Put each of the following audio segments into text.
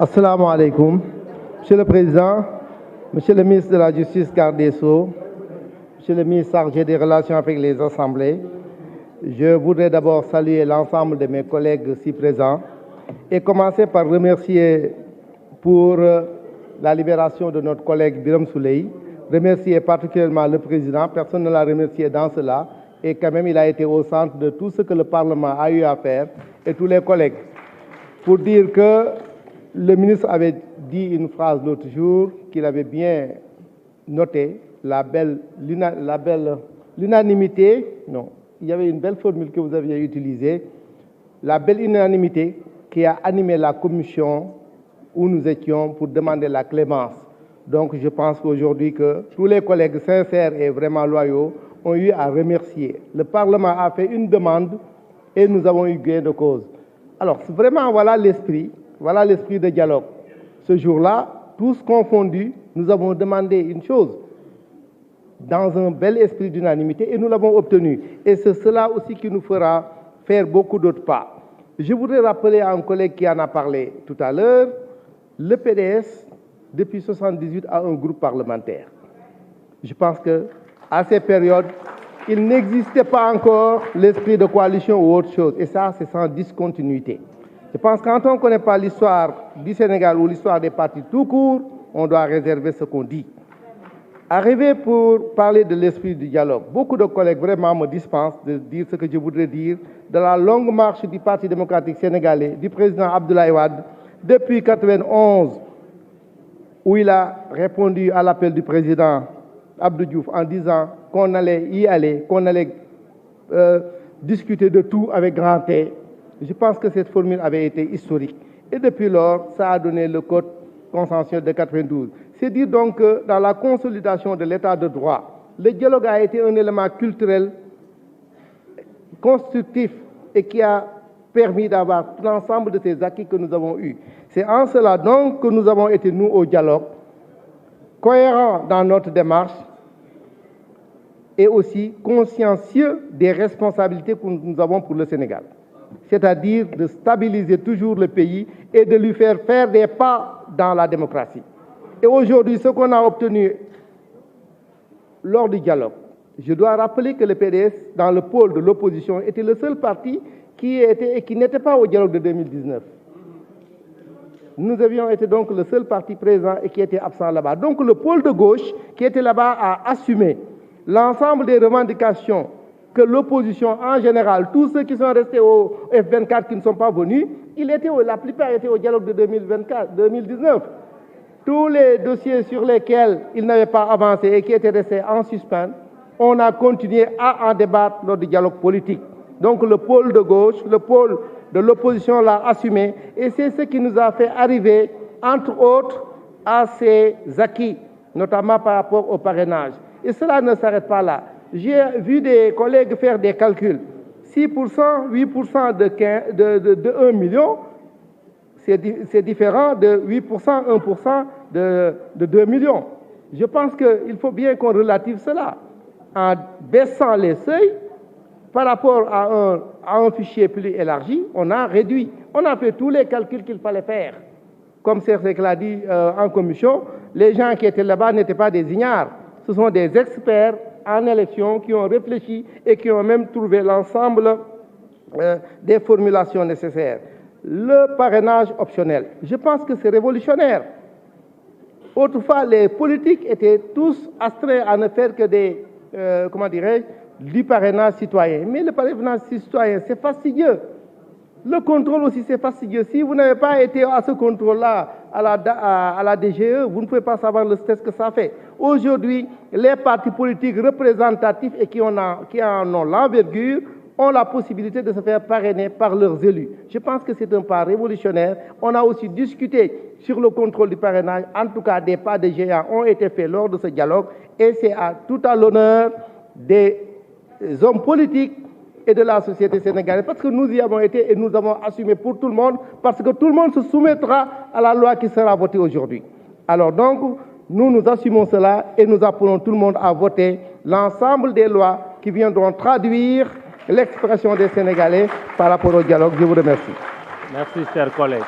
Assalamu alaikum. Monsieur le Président, Monsieur le ministre de la Justice, garde des Sceaux, Monsieur le ministre chargé des relations avec les assemblées, je voudrais d'abord saluer l'ensemble de mes collègues ici présents et commencer par remercier pour la libération de notre collègue Birame Souleye, remercier particulièrement le Président, personne ne l'a remercié dans cela, et quand même il a été au centre de tout ce que le Parlement a eu à faire, et tous les collègues, pour dire que le ministre avait dit une phrase l'autre jour qu'il avait bien noté, l'unanimité, non, il y avait une belle formule que vous aviez utilisée, la belle unanimité qui a animé la commission où nous étions pour demander la clémence. Donc je pense qu'aujourd'hui que tous les collègues sincères et vraiment loyaux ont eu à remercier. Le Parlement a fait une demande et nous avons eu gain de cause. Alors vraiment voilà l'esprit de dialogue. Ce jour-là, tous confondus, nous avons demandé une chose dans un bel esprit d'unanimité et nous l'avons obtenu. Et c'est cela aussi qui nous fera faire beaucoup d'autres pas. Je voudrais rappeler à un collègue qui en a parlé tout à l'heure, le PDS, depuis 1978, a un groupe parlementaire. Je pense qu'à ces périodes, il n'existait pas encore l'esprit de coalition ou autre chose. Et ça, c'est sans discontinuité. Je pense que quand on ne connaît pas l'histoire du Sénégal ou l'histoire des partis tout court, on doit réserver ce qu'on dit. Arrivé pour parler de l'esprit du dialogue, beaucoup de collègues vraiment me dispensent de dire ce que je voudrais dire de la longue marche du Parti démocratique sénégalais, du président Abdoulaye Wade, depuis 1991, où il a répondu à l'appel du président Abdou Diouf en disant qu'on allait y aller, qu'on allait discuter de tout avec grand T. Je pense que cette formule avait été historique. Et depuis lors, ça a donné le code consensuel de 92. C'est dire donc que dans la consolidation de l'état de droit, le dialogue a été un élément culturel constructif et qui a permis d'avoir l'ensemble de ces acquis que nous avons eus. C'est en cela donc que nous avons été, nous, au dialogue, cohérents dans notre démarche et aussi consciencieux des responsabilités que nous avons pour le Sénégal. C'est-à-dire de stabiliser toujours le pays et de lui faire faire des pas dans la démocratie. Et aujourd'hui, ce qu'on a obtenu lors du dialogue, je dois rappeler que le PDS, dans le pôle de l'opposition, était le seul parti qui n'était pas au dialogue de 2019. Nous avions été donc le seul parti présent et qui était absent là-bas. Donc le pôle de gauche qui était là-bas a assumé l'ensemble des revendications que l'opposition en général, tous ceux qui sont restés au F24 qui ne sont pas venus, la plupart étaient au dialogue de 2019. Tous les dossiers sur lesquels ils n'avaient pas avancé et qui étaient restés en suspens, on a continué à en débattre lors du dialogue politique. Donc le pôle de gauche, le pôle de l'opposition l'a assumé et c'est ce qui nous a fait arriver, entre autres, à ces acquis, notamment par rapport au parrainage. Et cela ne s'arrête pas là. J'ai vu des collègues faire des calculs. 6%, 8% de 1 million, c'est différent de 8%, 1% de 2 millions. Je pense qu'il faut bien qu'on relative cela. En baissant les seuils, par rapport à un fichier plus élargi, on a réduit. On a fait tous les calculs qu'il fallait faire. Comme Serge l'a dit en commission, les gens qui étaient là-bas n'étaient pas des ignares. Ce sont des experts en élection qui ont réfléchi et qui ont même trouvé l'ensemble des formulations nécessaires. Le parrainage optionnel, je pense que c'est révolutionnaire. Autrefois, les politiques étaient tous astreints à ne faire que du parrainage citoyen. Mais le parrainage citoyen, c'est fastidieux. Le contrôle aussi, c'est fastidieux. Si vous n'avez pas été à ce contrôle-là, à la DGE, vous ne pouvez pas savoir le stress que ça fait. Aujourd'hui, les partis politiques représentatifs et qui en ont l'envergure ont la possibilité de se faire parrainer par leurs élus. Je pense que c'est un pas révolutionnaire. On a aussi discuté sur le contrôle du parrainage. En tout cas, des pas de géants ont été faits lors de ce dialogue et c'est tout à l'honneur des hommes politiques et de la société sénégalaise, parce que nous y avons été et nous avons assumé pour tout le monde, parce que tout le monde se soumettra à la loi qui sera votée aujourd'hui. Alors donc, nous assumons cela et nous appelons tout le monde à voter l'ensemble des lois qui viendront traduire l'expression des Sénégalais par rapport au dialogue. Je vous remercie. Merci, chers collègues.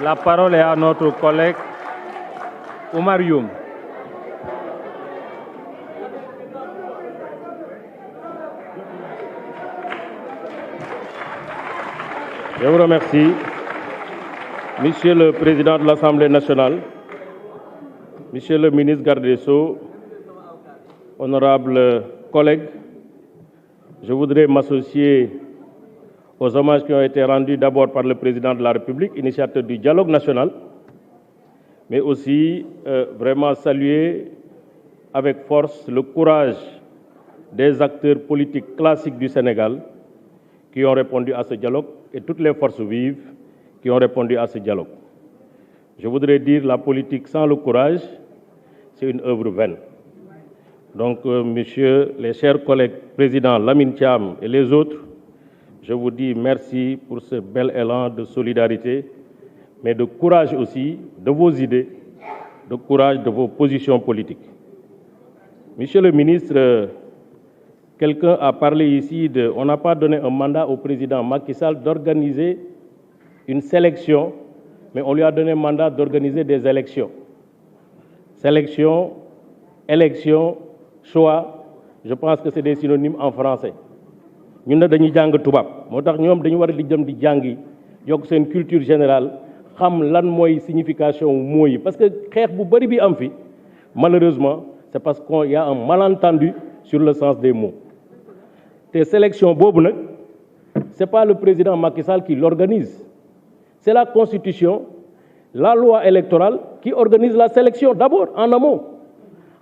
La parole est à notre collègue Oumar Youm. Je vous remercie, Monsieur le Président de l'Assemblée nationale, Monsieur le ministre garde des Sceaux, honorables collègues. Je voudrais m'associer aux hommages qui ont été rendus d'abord par le Président de la République, initiateur du dialogue national, mais aussi vraiment saluer avec force le courage des acteurs politiques classiques du Sénégal qui ont répondu à ce dialogue et toutes les forces vives qui ont répondu à ce dialogue. Je voudrais dire la politique sans le courage, c'est une œuvre vaine. Donc, messieurs, les chers collègues présidents Lamine Thiam et les autres, je vous dis merci pour ce bel élan de solidarité, mais de courage aussi de vos idées, de courage de vos positions politiques. Monsieur le ministre, quelqu'un a parlé ici de... On n'a pas donné un mandat au président Macky Sall d'organiser une sélection, mais on lui a donné un mandat d'organiser des élections. Sélection, élection, choix, je pense que c'est des synonymes en français. Nous ne dañuy jàng tubaab moo tax ñoom dañu war a di dem di jàngi yokk seen culture générale xam lan mooy signification mots yi parce que xeex bu bari bi am fi malheureusement c'est parce qu'il y a un malentendu sur le sens des mots. Te sélection boobu nag c'est pas le président Macky Sall qui l'organise, c'est la Constitution, la loi électorale qui organise la sélection d'abord en amont.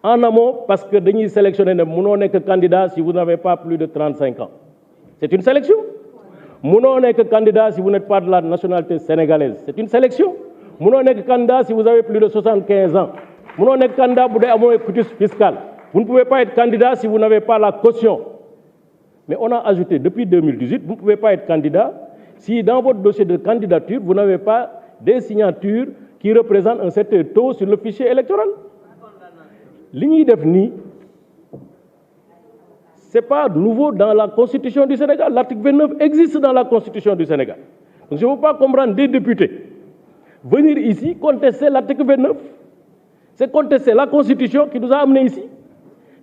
En amont parce que dañuy sélectionner ne mënoo nekk candidat si vous n'avez pas plus de 35 ans. C'est une sélection. Mënoo nekk candidat si vous n'êtes pas de la nationalité sénégalaise. C'est une sélection. Mënoo nekk candidat si vous avez plus de 75 ans. Mënoo nekk candidat bu dee amoo quitus fiscal. Vous ne pouvez pas être candidat si vous n'avez pas la caution. Mais on a ajouté depuis 2018, vous ne pouvez pas être candidat si dans votre dossier de candidature, vous n'avez pas des signatures qui représentent un certain taux sur le fichier électoral. Li ñuy def nii, ce n'est pas nouveau dans la Constitution du Sénégal. L'article 29 existe dans la Constitution du Sénégal. Donc je ne veux pas comprendre des députés venir ici contester l'article 29. C'est contester la Constitution qui nous a amenés ici.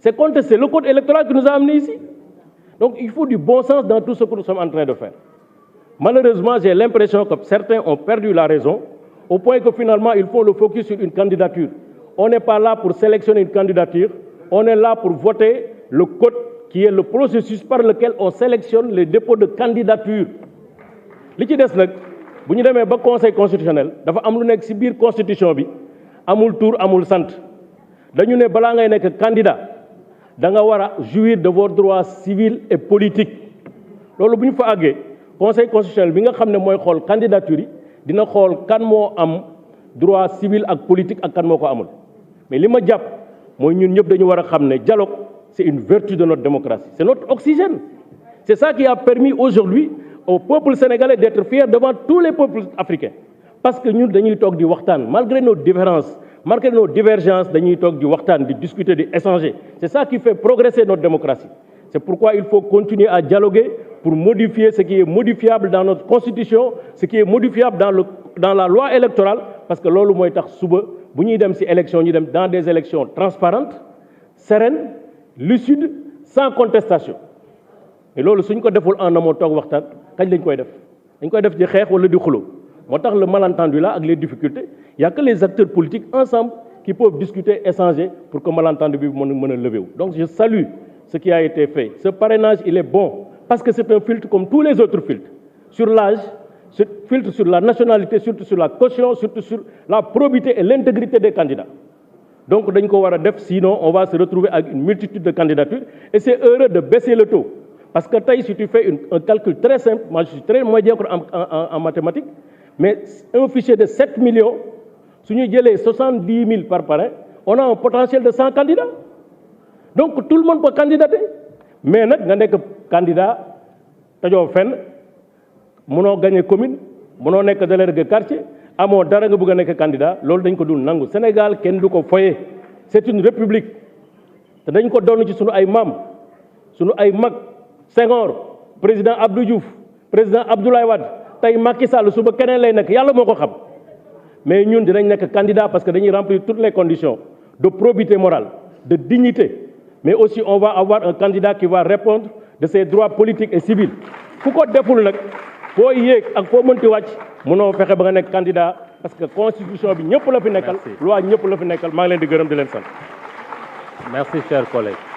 C'est contester le code électoral qui nous a amenés ici. Donc il faut du bon sens dans tout ce que nous sommes en train de faire. Malheureusement, j'ai l'impression que certains ont perdu la raison au point que finalement, ils font le focus sur une candidature. On n'est pas là pour sélectionner une candidature, on est là pour voter le code qui est le processus par lequel on sélectionne les dépôts de candidature. Li ci des nag bu ñu demee ba conseil constitutionnel dafa am lu nekk ci biir constitution bi amul tur amul sant dañu ne balaa ngay nekk candidat da nga war a jouir de vos droits civils et politiques. Loolu bu ñu fa àggee conseil constitutionnel bi nga xam ne mooy xool candidature yi dina xool kan moo am droit civil ak politique ak kan moo ko amul. Mais li ma jàpp mooy ñun ñëpp dañu war a xam ne dialogue c'est une vertu de notre démocratie, c'est notre oxygène. C'est ça qui a permis aujourd'hui au peuple sénégalais d'être fier devant tous les peuples africains. Parce que ñun dañuy toog di waxtaan malgré nos différences, malgré nos divergences, dañuy toog di waxtaan, di discuter, di échanger. C'est ça qui fait progresser notre démocratie. C'est pourquoi il faut continuer à dialoguer pour modifier ce qui est modifiable dans notre constitution, ce qui est modifiable dans la loi électorale, parce que loolu mooy tax suba bu ñuy dem ci élection ñu dem dans des élections transparentes, sereines, lucides, sans contestation. Et loolu suñ ko deful en amont toog waxtaan kañ lañ koy def dañ koy def ci xeex wala di xulo moo tax le malentendu là ak les difficultés il y a que les acteurs politiques ensemble qui peuvent discuter, échanger pour que malentendu bi mën a lever wu. Donc je salue ce qui a été fait. Ce parrainage il est bon parce que c'est un filtre comme tous les autres filtres sur l'âge, filtre sur la nationalité, surtout sur la caution, surtout sur la probité et l'intégrité des candidats. Donc dañ ko war a def sinon on va se retrouver avec une multitude de candidatures et c'est heureux de baisser le taux. Parce que si tu fais un calcul très simple, moi je suis très médiocre en mathématiques, mais un fichier de 7 millions, si nous avons 70 000 par parrain, on a un potentiel de 100 candidats. Donc tout le monde peut candidater. Mais si vous êtes candidat, vous avez gagné commune, vous avez délégué quartier, vous avez candidat, c'est Sénégal, c'est une république. Nous avons donné ci sunu ay mam, sunu ay mag, Senghor, président Abdou Diouf, président Abdoulaye Wade, tay Macky Sall suba keneen lay nek yalla moko xam. mais ñun dinañ nekk candidat parce que dañuy remplir toutes les conditions de probité morale, de dignité, mais aussi on va avoir un candidat qui va répondre de ses droits politiques et civils. Ku ko deful nag foo yéeg ak foo mënti wàcc mënoo fexe ba nga nekk candidat parce que constitution bi ñëpp la fi nekkal. loi ñëpp la fi nekkal maa ngi leen di gërëm di leen sant. Merci chers collègues.